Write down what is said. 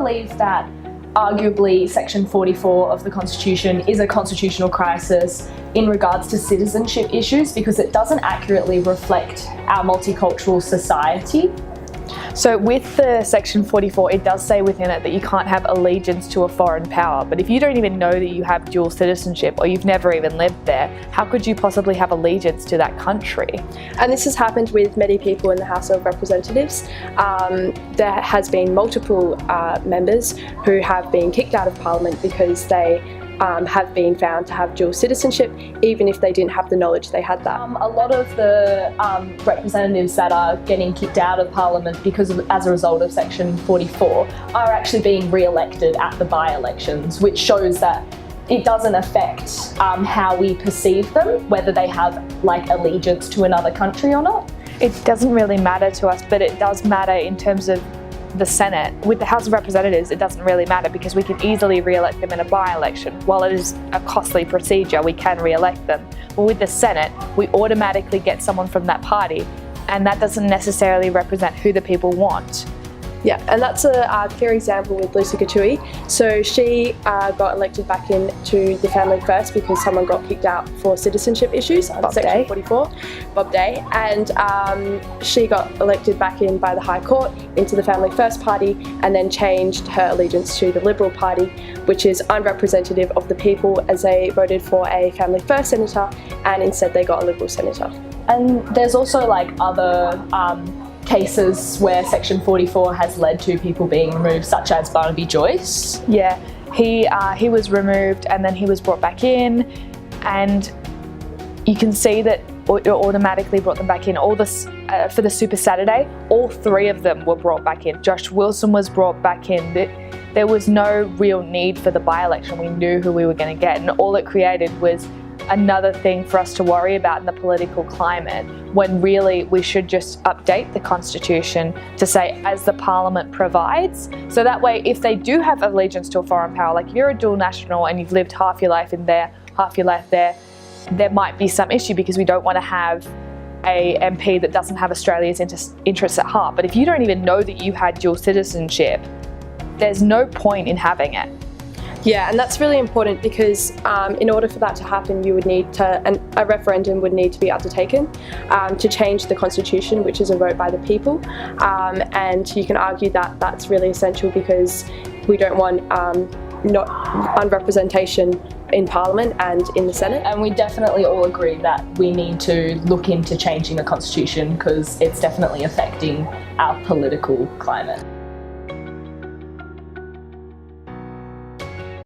believe that arguably Section 44 of the Constitution is a constitutional crisis in regards to citizenship issues because it doesn't accurately reflect our multicultural society. So with the Section 44, it does say within it that you can't have allegiance to a foreign power. But if you don't even know that you have dual citizenship or you've never even lived there, how could you possibly have allegiance to that country? And this has happened with many people in the House of Representatives. There has been multiple members who have been kicked out of Parliament because they have been found to have dual citizenship, even if they didn't have the knowledge they had that. A lot of the representatives that are getting kicked out of Parliament as a result of Section 44 are actually being re-elected at the by-elections, which shows that it doesn't affect how we perceive them, whether they have like allegiance to another country or not. It doesn't really matter to us, but it does matter in terms of the Senate. With the House of Representatives, it doesn't really matter because we can easily re-elect them in a by-election. While it is a costly procedure, we can re-elect them. But with the Senate, we automatically get someone from that party, and that doesn't necessarily represent who the people want. Yeah, and that's a clear example with Lucy Gatui. So she got elected back into the Family First because someone got kicked out for citizenship issues under Section 44, Bob Day, and she got elected back in by the High Court into the Family First Party and then changed her allegiance to the Liberal Party, which is unrepresentative of the people, as they voted for a Family First senator and instead they got a Liberal senator. And there's also like other cases where Section 44 has led to people being removed, such as Barnaby Joyce. Yeah, he was removed and then he was brought back in, and you can see that it automatically brought them back in. All this for the Super Saturday, all three of them were brought back in. Josh Wilson was brought back in. There was no real need for the by-election. We knew who we were going to get, and all it created was another thing for us to worry about in the political climate, when really we should just update the Constitution to say, as the Parliament provides. So that way, if they do have allegiance to a foreign power, like if you're a dual national and you've lived half your life in there, half your life there, there might be some issue because we don't want to have a MP that doesn't have Australia's interests at heart. But if you don't even know that you had dual citizenship, there's no point in having it. Yeah, and that's really important because in order for that to happen, you would need a referendum would need to be undertaken to change the Constitution, which is a vote by the people. And you can argue that that's really essential because we don't want not unrepresentation in Parliament and in the Senate. And we definitely all agree that we need to look into changing the Constitution because it's definitely affecting our political climate.